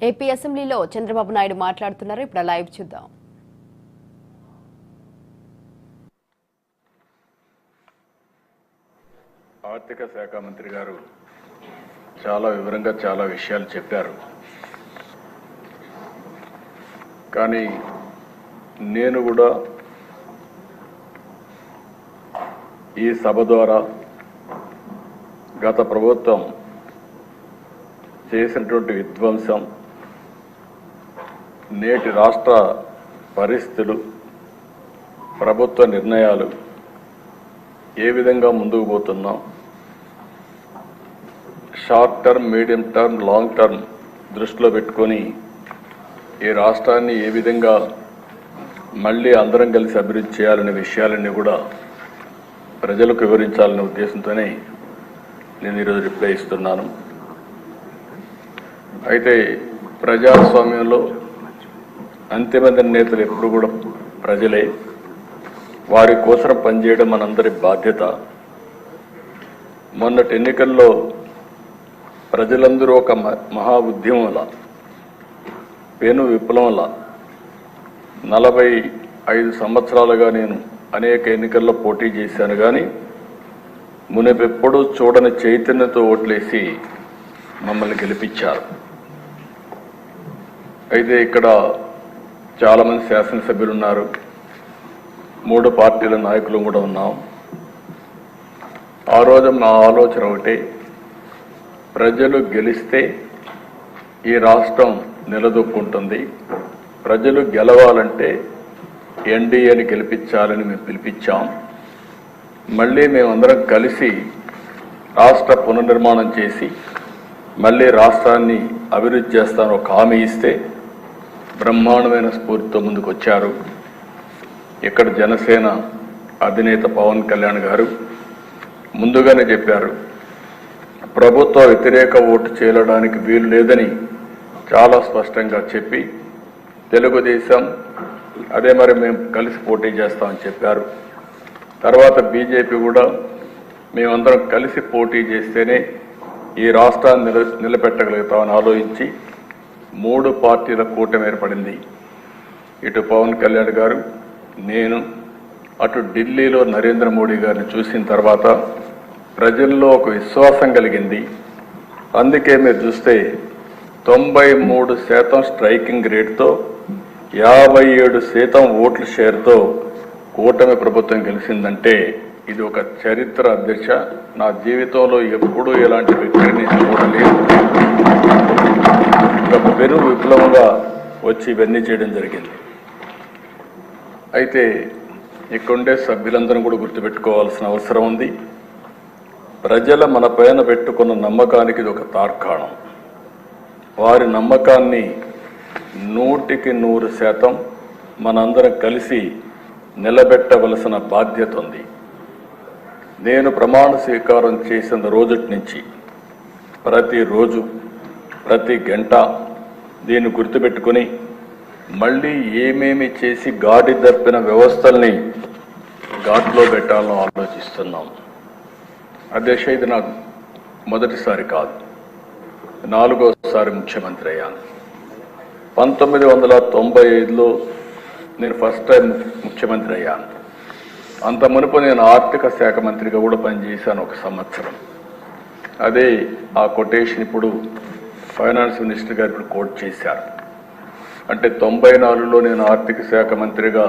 AP అసెంబ్లీలో చంద్రబాబు నాయుడు మాట్లాడుతున్నారు. ఇప్పుడు లైవ్ చూద్దాం. ఆర్థిక శాఖ మంత్రి గారు చాలా వివరంగా చాలా విషయాలు చెప్పారు. కానీ నేను కూడా ఈ సభ ద్వారా గత ప్రభుత్వం చేసినటువంటి విధ్వంసం, నేటి రాష్ట్ర పరిస్థితులు, ప్రభుత్వ నిర్ణయాలు ఏ విధంగా ముందుకు పోతున్నాం, short term, medium term, long term దృష్టిలో పెట్టుకొని ఈ రాష్ట్రాన్ని ఏ విధంగా మళ్ళీ అందరం కలిసి అభివృద్ధి చేయాలనే విషయాలన్నీ కూడా ప్రజలకు వివరించాలనే ఉద్దేశంతోనే నేను ఈరోజు రిప్లై ఇస్తున్నాను. అయితే ప్రజాస్వామ్యంలో అంతిమ నేతలు ఎప్పుడు కూడా ప్రజలే, వారి కోసం పనిచేయడం మనందరి బాధ్యత. మొన్నటి ఎన్నికల్లో ప్రజలందరూ ఒక మహా ఉద్యమంలా, పెను విప్లవంలా 45 సంవత్సరాలుగా నేను అనేక ఎన్నికల్లో పోటీ చేశాను. కానీ మునుపెప్పుడూ చూడని చైతన్యంతో ఓట్లేసి మమ్మల్ని గెలిపించారు. అయితే ఇక్కడ చాలామంది శాసనసభ్యులు ఉన్నారు, 3 పార్టీల నాయకులు కూడా ఉన్నాం. ఆ రోజు నా ఆలోచన ఒకటే, ప్రజలు గెలిస్తే ఈ రాష్ట్రం నిలదొక్కుంటుంది, ప్రజలు గెలవాలంటే ఎన్డీఏని గెలిపించాలని మేము పిలిపించాం. మళ్ళీ మేమందరం కలిసి రాష్ట్ర పునర్నిర్మాణం చేసి మళ్ళీ రాష్ట్రాన్ని అభివృద్ధి చేస్తాను ఒక హామీ ఇస్తే బ్రహ్మాండమైన స్ఫూర్తితో ముందుకు వచ్చారు. ఇక్కడ జనసేన అధినేత పవన్ కళ్యాణ్ గారు ముందుగానే చెప్పారు, ప్రభుత్వ వ్యతిరేక ఓటు చేయడానికి వీలు లేదని చాలా స్పష్టంగా చెప్పి, తెలుగుదేశం అదే మరి మేము కలిసి పోటీ చేస్తామని చెప్పారు. తర్వాత బీజేపీ కూడా మేమందరం కలిసి పోటీ చేస్తేనే ఈ రాష్ట్రాన్ని నిలబెట్టగలుగుతామని ఆలోచించి 3 పార్టీల కూటమి ఏర్పడింది. ఇటు పవన్ కళ్యాణ్ గారు, నేను, అటు ఢిల్లీలో నరేంద్ర మోడీ గారిని చూసిన తర్వాత ప్రజల్లో ఒక విశ్వాసం కలిగింది. అందుకే మీరు చూస్తే 93% స్ట్రైకింగ్ రేట్తో 57% ఓట్ల షేర్తో కూటమి ప్రభుత్వం గెలిచిందంటే ఇది ఒక చరిత్ర అధ్యక్ష. నా జీవితంలో ఎప్పుడూ ఎలాంటి వ్యక్తిని చూడలేదు. ఒక పెను విప్లవంగా వచ్చి ఇవన్నీ చేయడం జరిగింది. అయితే ఇక్కడుండే సభ్యులందరూ కూడా గుర్తుపెట్టుకోవాల్సిన అవసరం ఉంది. ప్రజల మన పైన పెట్టుకున్న నమ్మకానికి ఇది ఒక తార్కాణం. వారి నమ్మకాన్ని 100% మనందరం కలిసి నిలబెట్టవలసిన బాధ్యత ఉంది. నేను ప్రమాణ స్వీకారం చేసిన రోజుటి నుంచి ప్రతిరోజు, ప్రతి గంట దీన్ని గుర్తుపెట్టుకుని మళ్ళీ ఏమేమి చేసి గాడి తప్పిన వ్యవస్థల్ని ఘాట్లో పెట్టాలని ఆలోచిస్తున్నాం. అధ్యక్ష, ఇది నాకు మొదటిసారి కాదు, 4వసారి ముఖ్యమంత్రి అయ్యాను. 1995లో నేను ఫస్ట్ టైం ముఖ్యమంత్రి అయ్యాను. అంత మునుపు నేను ఆర్థిక శాఖ మంత్రిగా కూడా పనిచేశాను 1 సంవత్సరం. అదే ఆ కొటేషన్ ఇప్పుడు ఫైనాన్స్ మినిస్టర్ గారు ఇప్పుడు కోట్ చేశారు. అంటే 94లో నేను ఆర్థిక శాఖ మంత్రిగా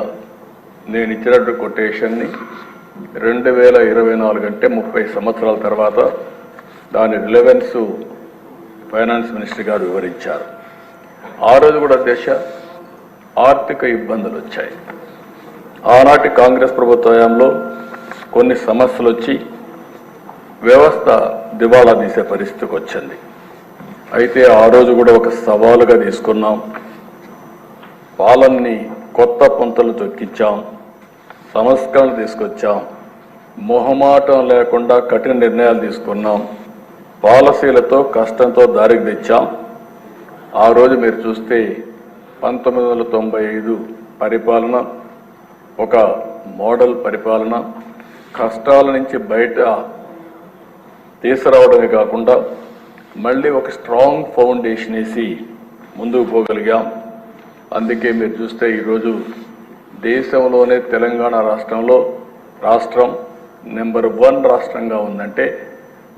నేను ఇచ్చినట్టు కొటేషన్ని 2024 అంటే 30 సంవత్సరాల తర్వాత దాని రిలవెన్స్ ఫైనాన్స్ మినిస్టర్ గారు వివరించారు. ఆ రోజు కూడా దేశ ఆర్థిక ఇబ్బందులు వచ్చాయి. ఆనాటి కాంగ్రెస్ ప్రభుత్వ హయాంలో కొన్ని సమస్యలు వచ్చి వ్యవస్థ దివాళా తీసే పరిస్థితికి వచ్చింది. అయితే ఆ రోజు కూడా ఒక సవాలుగా తీసుకున్నాం. పాలనని కొత్త పంతులు తొక్కించాం, సంస్కరణలు తీసుకొచ్చాం, మొహమాటం లేకుండా కఠిన నిర్ణయాలు తీసుకున్నాం, పాలసీలతో కష్టంతో దారికి తెచ్చాం. ఆ రోజు మీరు చూస్తే 1995 పరిపాలన ఒక మోడల్ పరిపాలన, కష్టాల నుంచి బయట తీసుకురావడమే కాకుండా మళ్ళీ ఒక స్ట్రాంగ్ ఫౌండేషన్ వేసి ముందుకు పోగలిగాం. అందుకే మీరు చూస్తే ఈరోజు దేశంలోనే తెలంగాణ రాష్ట్రం నెంబర్ 1 రాష్ట్రంగా ఉందంటే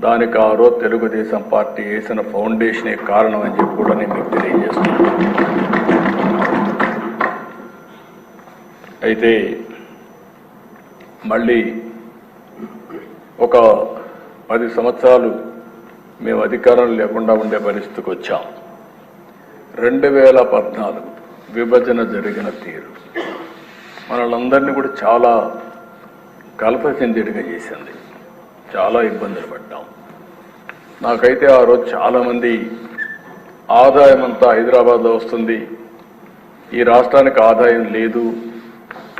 దానికి ఆ రోజు తెలుగుదేశం పార్టీ వేసిన ఫౌండేషనే కారణం అని చెప్పి కూడా నేను మీకు తెలియజేస్తున్నాను. అయితే మళ్ళీ ఒక 10 సంవత్సరాలు మేము అధికారం లేకుండా ఉండే పరిస్థితికి వచ్చాం. 2014 విభజన జరిగిన తీరు మనలందరినీ కూడా చాలా కలత చెందేట్టుగా చేసింది. చాలా ఇబ్బందులు పడ్డాం. నాకైతే ఆ రోజు చాలామంది ఆదాయం అంతా హైదరాబాద్లో వస్తుంది, ఈ రాష్ట్రానికి ఆదాయం లేదు,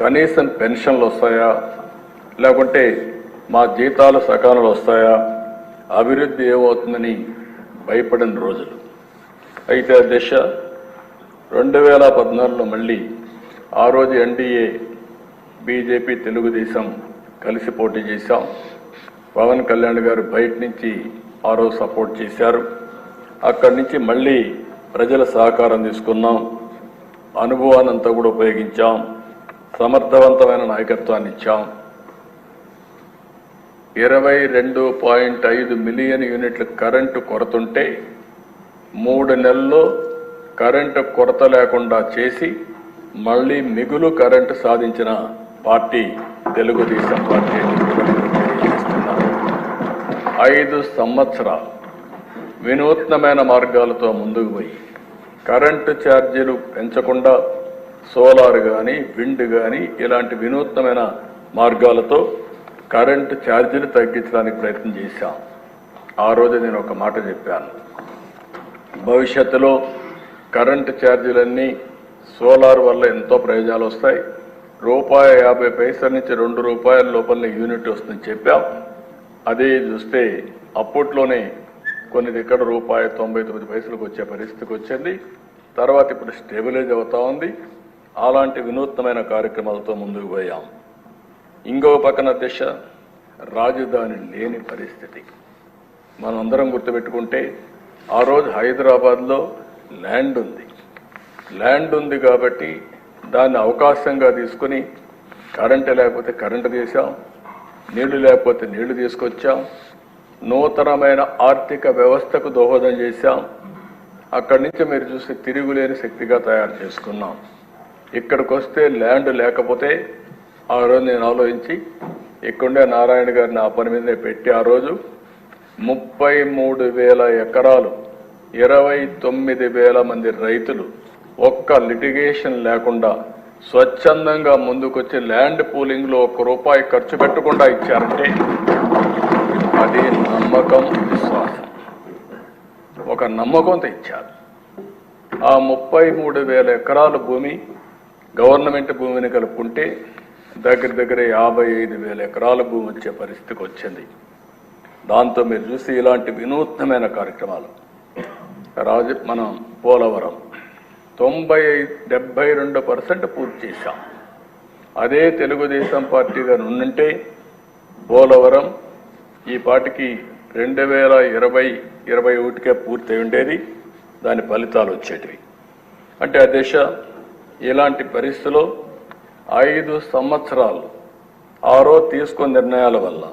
కనీసం పెన్షన్లు వస్తాయా, లేకుంటే మా జీతాలు సకాలంలో వస్తాయా, అభివృద్ధి ఏమవుతుందని భయపడిన రోజులు. అయితే ఆ దిశ 2014లో మళ్ళీ ఆ రోజు ఎన్డీఏ బీజేపీ తెలుగుదేశం కలిసి పోటీ చేశాం. పవన్ కళ్యాణ్ గారు బయట నుంచి ఆ రోజు సపోర్ట్ చేశారు. అక్కడి నుంచి మళ్ళీ ప్రజల సహకారం తీసుకున్నాం, అనుభవాన్ని అంతా కూడా ఉపయోగించాం, సమర్థవంతమైన నాయకత్వాన్ని ఇచ్చాం. 22.5 మిలియన్ యూనిట్ల కరెంటు కొరతుంటే 3 నెలల్లో కరెంటు కొరత లేకుండా చేసి మళ్ళీ మిగులు కరెంటు సాధించిన పార్టీ తెలుగుదేశం పార్టీ అని కూడా నేను తెలియజేస్తున్నాను. 5 సంవత్సరాలు వినూత్నమైన మార్గాలతో ముందుకు పోయి కరెంటు ఛార్జీలు పెంచకుండా సోలార్ కానీ విండ్ కానీ ఇలాంటి వినూత్నమైన మార్గాలతో కరెంటు ఛార్జీలు తగ్గించడానికి ప్రయత్నం చేశాం. ఆ రోజు నేను ఒక మాట చెప్పాను, భవిష్యత్తులో కరెంటు ఛార్జీలన్నీ సోలార్ వల్ల ఎంతో ప్రయోజనాలు వస్తాయి, ₹1.50 నుంచి ₹2 లోపలనే యూనిట్ వస్తుందని చెప్పాం. అదే చూస్తే అప్పట్లోనే కొన్ని దగ్గర ₹1.99 వచ్చే పరిస్థితికి వచ్చింది. తర్వాత ఇప్పుడు స్టెబిలైజ్ అవుతా ఉంది. అలాంటి వినూత్నమైన కార్యక్రమాలతో ముందుకు పోయాం. ఇంకో పక్కన దిశ రాజధాని లేని పరిస్థితి. మనం అందరం గుర్తుపెట్టుకుంటే ఆ రోజు హైదరాబాద్లో ల్యాండ్ ఉంది కాబట్టి దాన్ని అవకాశంగా తీసుకుని కరెంటు లేకపోతే కరెంటు తీసాం, నీళ్లు లేకపోతే నీళ్లు తీసుకొచ్చాం, నూతనమైన ఆర్థిక వ్యవస్థకు దోహదం చేశాం. అక్కడి నుంచి మీరు చూసి తిరుగులేని శక్తిగా తయారు చేసుకున్నాం. ఇక్కడికి వస్తే ల్యాండ్ లేకపోతే ఆ రోజు నేను ఆలోచించి ఇక్కడే నారాయణ గారిని ఆ పని మీదనే పెట్టి ఆ రోజు 33,000 ఎకరాలు 29,000 మంది రైతులు ఒక్క లిటిగేషన్ లేకుండా స్వచ్ఛందంగా ముందుకొచ్చి ల్యాండ్ పూలింగ్ లో ₹1 ఖర్చు పెట్టకుండా ఇచ్చారంటే అది నమ్మకం, విశ్వాసం. ఒక నమ్మకంతో ఇచ్చారు. ఆ 33,000 ఎకరాల భూమి గవర్నమెంట్ భూమిని కలుపుకుంటే దగ్గర 55,000 ఎకరాల భూమి వచ్చే పరిస్థితికి వచ్చింది. దాంతో మీరు చూసి ఇలాంటి వినూత్నమైన కార్యక్రమాలు మనం పోలవరం 72% పూర్తి చేశాం. అదే తెలుగుదేశం పార్టీగా నుండింటే పోలవరం ఈ పాటికి 2020-21కే పూర్తి అయి ఉండేది. దాని ఫలితాలు వచ్చేటివి. అంటే ఆ దిశ ఇలాంటి పరిస్థితుల్లో 5 సంవత్సరాలు ఆరో తీసుకున్న నిర్ణయాల వల్ల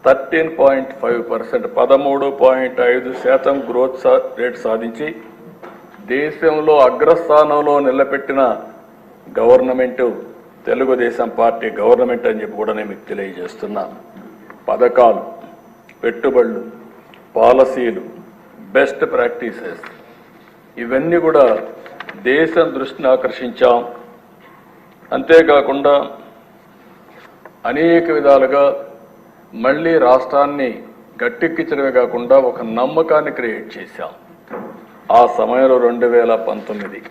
13.5% 13.5% గ్రోత్ రేట్ సాధించి దేశంలో అగ్రస్థానంలో నిలబెట్టిన గవర్నమెంటు తెలుగుదేశం పార్టీ గవర్నమెంట్ అని చెప్పి కూడా నేను మీకు తెలియజేస్తున్నా. పథకాలు, పెట్టుబడులు, పాలసీలు, బెస్ట్ ప్రాక్టీసెస్ ఇవన్నీ కూడా దేశం దృష్టిని ఆకర్షించాం. అంతేకాకుండా అనేక విధాలుగా మళ్ళీ రాష్ట్రాన్ని గట్టెక్కించడమే కాకుండా ఒక నమ్మకాన్ని క్రియేట్ చేశాం. ఆ సమయంలో 2019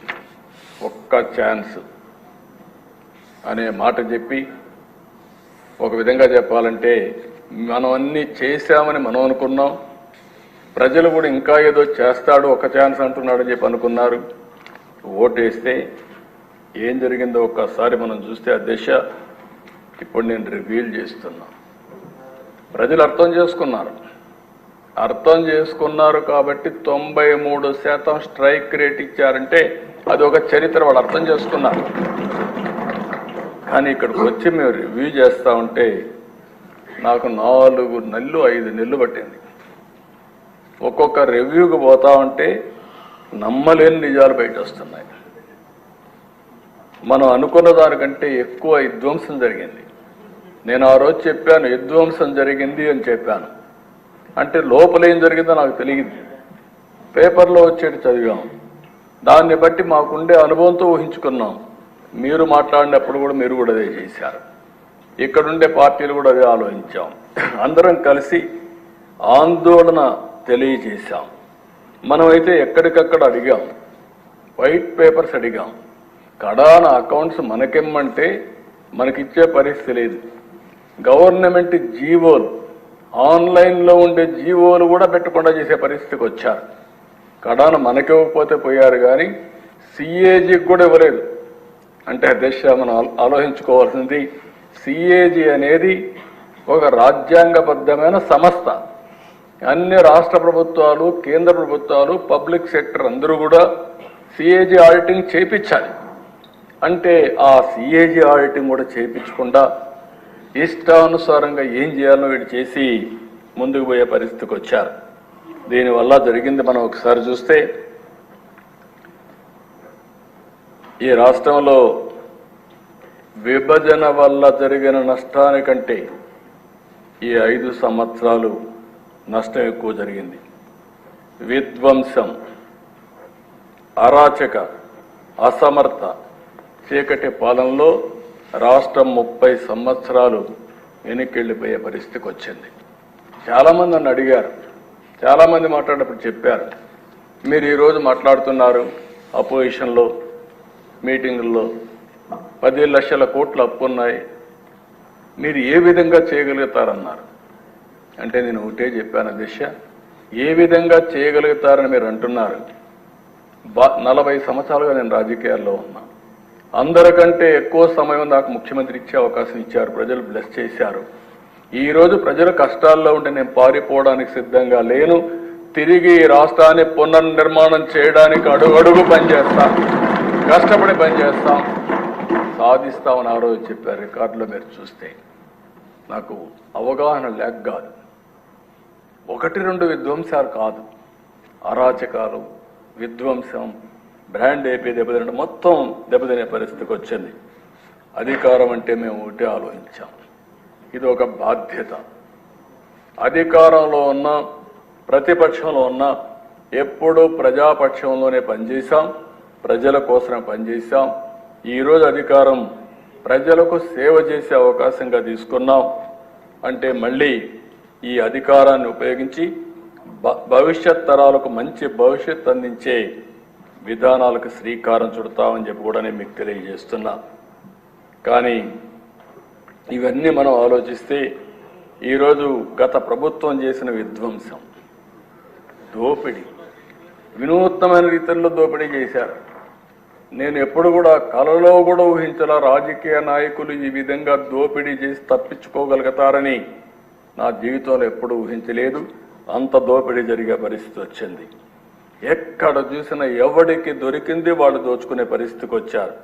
ఒక్క ఛాన్స్ అనే మాట చెప్పి ఒక విధంగా చెప్పాలంటే మనం అన్నీ చేశామని మనం అనుకున్నాం. ప్రజలు కూడా ఇంకా ఏదో చేస్తాడు, ఒక ఛాన్స్ అంటున్నాడని చెప్పి అనుకున్నారు. ఓటేస్తే ఏం జరిగిందో ఒక్కసారి మనం చూస్తే ఆ దిశ ఇప్పుడు నేను రివీల్ చేస్తున్నా. ప్రజలు అర్థం చేసుకున్నారు. అర్థం చేసుకున్నారు కాబట్టి 93% స్ట్రైక్ రేట్ ఇచ్చారంటే అది ఒక చరిత్ర వాళ్ళు అర్థం చేసుకున్నారు. కానీ ఇక్కడికి వచ్చి మేము రివ్యూ చేస్తూ ఉంటే నాకు 4 నెలలు 5 నెలలు పట్టింది. ఒక్కొక్క రివ్యూకి పోతా ఉంటే నమ్మలేని నిజాలు బయట వస్తున్నాయి. మనం అనుకున్న దానికంటే ఎక్కువ విధ్వంసం జరిగింది. నేను ఆ రోజు చెప్పాను విధ్వంసం జరిగింది అని చెప్పాను. అంటే లోపల ఏం జరిగిందో నాకు తెలియదు, పేపర్లో వచ్చేటి చదివాం. దాన్ని బట్టి మాకుండే అనుభవంతో ఊహించుకున్నాం. మీరు మాట్లాడినప్పుడు కూడా మీరు కూడా అదే చేశారు. ఇక్కడుండే పార్టీలు కూడా అదే ఆలోచించాం. అందరం కలిసి ఆందోళన తెలియజేశాం. మనమైతే ఎక్కడికక్కడ అడిగాం, వైట్ పేపర్స్ అడిగాం. కడాన అకౌంట్స్ మనకెమ్మంటే మనకిచ్చే పరిస్థితి లేదు. గవర్నమెంట్ జీవోలు, ఆన్లైన్లో ఉండే జీవోలు కూడా పెట్టకుండా చేసే పరిస్థితికి వచ్చారు. కడాన మనకివ్వకపోతే పోయారు, కానీ సిఏజీకి కూడా ఇవ్వలేదు. అంటే దశ మనం ఆలోచించుకోవాల్సింది, సిఏజీ అనేది ఒక రాజ్యాంగబద్ధమైన సంస్థ. అన్ని రాష్ట్ర ప్రభుత్వాలు, కేంద్ర ప్రభుత్వాలు, పబ్లిక్ సెక్టర్ అందరూ కూడా సిఏజీ ఆడిటింగ్ చేయించాలి. అంటే ఆ సిఏజీ ఆడిటింగ్ కూడా చేయించకుండా ఇష్టానుసారంగా ఏం చేయాలో వీడు చేసి ముందుకు పోయే పరిస్థితికి వచ్చారు. దీనివల్ల జరిగింది మనం ఒకసారి చూస్తే, ఈ రాష్ట్రంలో విభజన వల్ల జరిగిన నష్టానికంటే ఈ 5 సంవత్సరాలు నష్టం ఎక్కువ జరిగింది. విధ్వంసం, అరాచక, అసమర్థ, చీకటి పాలనలో రాష్ట్రం 30 సంవత్సరాలు వెనక్కి పరిస్థితికి వచ్చింది. చాలామంది నన్ను అడిగారు, చాలామంది మాట్లాడినప్పుడు చెప్పారు, మీరు ఈరోజు మాట్లాడుతున్నారు అపోజిషన్లో మీటింగుల్లో 10 లక్షల కోట్ల అప్పు ఉన్నాయి, మీరు ఏ విధంగా చేయగలుగుతారన్నారు. అంటే నేను ఒకటే చెప్పాను, దిశ ఏ విధంగా చేయగలుగుతారని మీరు అంటున్నారు. 40 సంవత్సరాలుగా నేను రాజకీయాల్లో ఉన్నా. అందరికంటే ఎక్కువ సమయం నాకు ముఖ్యమంత్రి ఇచ్చే అవకాశం ఇచ్చారు, ప్రజలు బ్లెస్ చేశారు. ఈరోజు ప్రజలు కష్టాల్లో ఉంటే నేను పారిపోవడానికి సిద్ధంగా లేను. తిరిగి ఈ రాష్ట్రాన్ని పునర్నిర్మాణం చేయడానికి అడుగడుగు పనిచేస్తాం, కష్టపడి పనిచేస్తాం, సాధిస్తామని ఆ రోజు చెప్పారు. రికార్డులో మీరు చూస్తే నాకు అవగాహన లేక కాదు, 1-2 విధ్వంసాలు కాదు, అరాచకాలు, విధ్వంసం, బ్రాండ్ ఏపీ దెబ్బతిన మొత్తం దెబ్బతినే పరిస్థితికి వచ్చింది. అధికారం అంటే మేము ఒకటే ఆలోచించాం, ఇది ఒక బాధ్యత. అధికారంలో ఉన్న ప్రతిపక్షంలో ఉన్న ఎప్పుడూ ప్రజాపక్షంలోనే పనిచేశాం, ప్రజల కోసమే పనిచేశాం. ఈరోజు అధికారం ప్రజలకు సేవ చేసే అవకాశంగా తీసుకున్నాం. అంటే మళ్ళీ ఈ అధికారాన్ని ఉపయోగించి భవిష్యత్ తరాలకు మంచి భవిష్యత్ అందించే విధానాలకు శ్రీకారం చుడతామని చెప్పి కూడా నేను మీకు తెలియజేస్తున్నా. కానీ ఇవన్నీ మనం ఆలోచిస్తే ఈరోజు గత ప్రభుత్వం చేసిన విధ్వంసం, దోపిడీ, వినూత్నమైన రీతిలో దోపిడీ చేశారు. నేను ఎప్పుడు కూడా కలలో కూడా ఊహించలా రాజకీయ నాయకులు ఈ విధంగా దోపిడీ చేసి తప్పించుకోగలుగుతారని నా జీవితంలో ఎప్పుడు ఊహించలేదు. అంత దోపిడీ జరిగే పరిస్థితి వచ్చింది. ఎక్కడ చూసినా ఎవడికి దొరికింది వాళ్ళు దోచుకునే పరిస్థితికి వచ్చారు.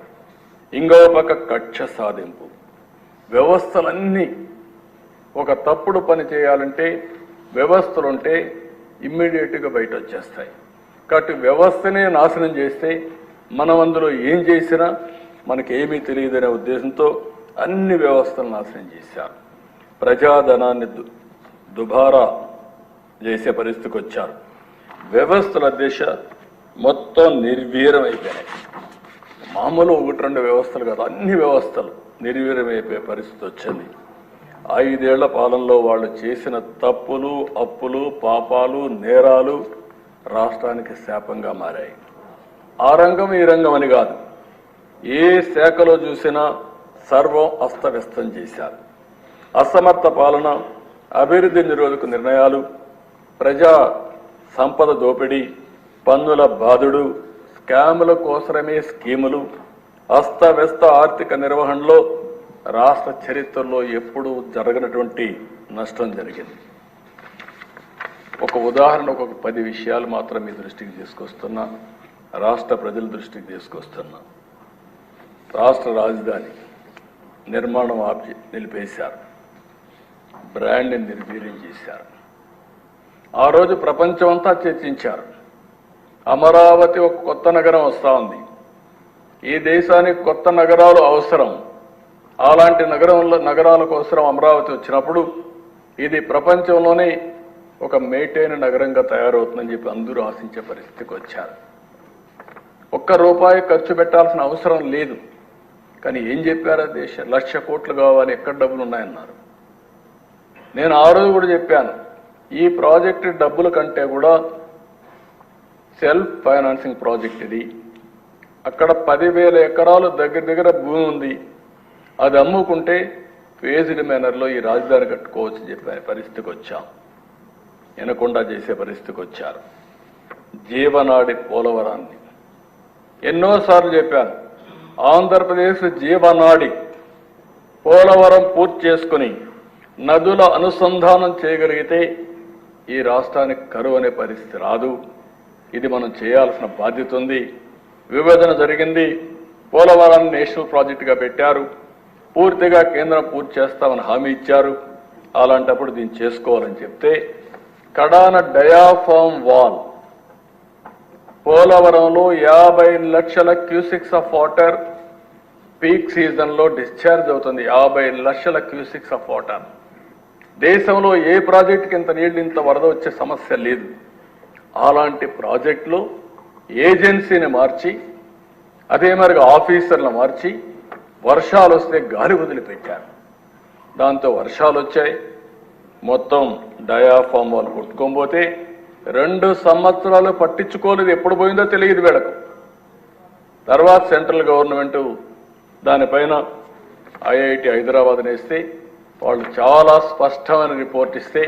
ఇంకో పక్క కక్ష సాధింపు, వ్యవస్థలన్నీ ఒక తప్పుడు పని చేయాలంటే వ్యవస్థలుంటే ఇమ్మీడియట్గా బయట వచ్చేస్తాయి. కాబట్టి వ్యవస్థనే నాశనం చేస్తే మనం అందులో ఏం చేసినా మనకేమీ తెలియదనే ఉద్దేశంతో అన్ని వ్యవస్థలు నాశనం చేశారు. ప్రజాధనాన్ని దుబారా చేసే పరిస్థితికి వచ్చారు. వ్యవస్థల దిశ మొత్తం నిర్వీర్యమైపోయినాయి. మామూలు 1-2 వ్యవస్థలు కాదు, అన్ని వ్యవస్థలు నిర్వీర్యమైపోయే పరిస్థితి వచ్చింది. 5 ఏళ్ల పాలనలో వాళ్ళు చేసిన తప్పులు, అప్పులు, పాపాలు, నేరాలు రాష్ట్రానికి శాపంగా మారాయి. ఆ రంగం ఈ రంగం అని కాదు, ఏ శాఖలో చూసినా సర్వం అస్తవ్యస్తం చేశారు. అసమర్థ పాలన, అభివృద్ధి నిరోధక నిర్ణయాలు, ప్రజా సంపద దోపిడీ, పన్నుల బాధుడు, స్కాముల కోసమే స్కీములు, అస్తవ్యస్త ఆర్థిక నిర్వహణలో రాష్ట్ర చరిత్రలో ఎప్పుడూ జరగనటువంటి నష్టం జరిగింది. ఒక ఉదాహరణకు ఒక 10 విషయాలు మాత్రం మీ దృష్టికి తీసుకొస్తున్నా, రాష్ట్ర ప్రజల దృష్టికి తీసుకొస్తున్నా. రాష్ట్ర రాజధాని నిర్మాణం నిలిపేశారు, బ్రాండ్ని నిర్వీర్యం చేశారు. ఆ రోజు ప్రపంచం అంతా చర్చించారు. అమరావతి ఒక కొత్త నగరం వస్తూ ఉంది, ఈ దేశానికి కొత్త నగరాలు అవసరం, అలాంటి నగరాలకు అవసరం అమరావతి వచ్చినప్పుడు ఇది ప్రపంచంలోనే ఒక మేటైన నగరంగా తయారవుతుందని చెప్పి అందరూ ఆశించే పరిస్థితికి వచ్చారు. ₹1 ఖర్చు పెట్టాల్సిన అవసరం లేదు. కానీ ఏం చెప్పారు? దేశం 1,00,000 కోట్లు కావాలి, ఎక్కడ డబ్బులు ఉన్నాయన్నారు. నేను ఆ రోజు కూడా చెప్పాను, ఈ ప్రాజెక్టు డబ్బుల కంటే కూడా సెల్ఫ్ ఫైనాన్సింగ్ ప్రాజెక్ట్ ఇది. అక్కడ 10,000 ఎకరాలు దగ్గర భూమి ఉంది, అది అమ్ముకుంటే ఫేజ్డ్ మేనర్లో ఈ రాజధాని కట్టుకోవచ్చు చెప్పే పరిస్థితికి వచ్చాం. వినకుండా చేసే పరిస్థితికి వచ్చారు. జీవనాడి పోలవరాన్ని ఎన్నోసార్లు చెప్పాను, ఆంధ్రప్రదేశ్ జీవనాడి పోలవరం పూర్తి చేసుకుని నదుల అనుసంధానం చేయగలిగితే ఈ రాష్ట్రానికి కరువు అనే పరిస్థితి రాదు. ఇది మనం చేయాల్సిన బాధ్యత ఉంది. విభజన జరిగింది, పోలవరాన్ని నేషనల్ ప్రాజెక్టుగా పెట్టారు, పూర్తిగా కేంద్రం పూర్తి చేస్తామని హామీ ఇచ్చారు. అలాంటప్పుడు దీన్ని చేసుకోవాలని చెప్తే కడాన డయాఫామ్ వాల్ పోలవరంలో 50 లక్షల క్యూసిక్స్ ఆఫ్ వాటర్ పీక్ సీజన్లో డిశ్చార్జ్ అవుతుంది. 50 లక్షల క్యూసిక్స్ ఆఫ్ వాటర్. దేశంలో ఏ ప్రాజెక్టుకి ఇంత నీళ్లు, ఇంత వరద వచ్చే సమస్య లేదు. అలాంటి ప్రాజెక్టులో ఏజెన్సీని మార్చి, అదే మరిగా ఆఫీసర్లను మార్చి, వర్షాలు వస్తే గాలి వదిలిపెట్టారు. దాంతో వర్షాలు వచ్చాయి, మొత్తం డయాఫామ్ వాళ్ళు కొట్టుకోబోతే 2 సంవత్సరాలు పట్టించుకోలేదు. ఎప్పుడు పోయిందో తెలియదు వీళ్ళకు. తర్వాత సెంట్రల్ గవర్నమెంట్ దానిపైన IIT హైదరాబాద్ నేస్తే వాళ్ళు చాలా స్పష్టమైన రిపోర్ట్ ఇస్తే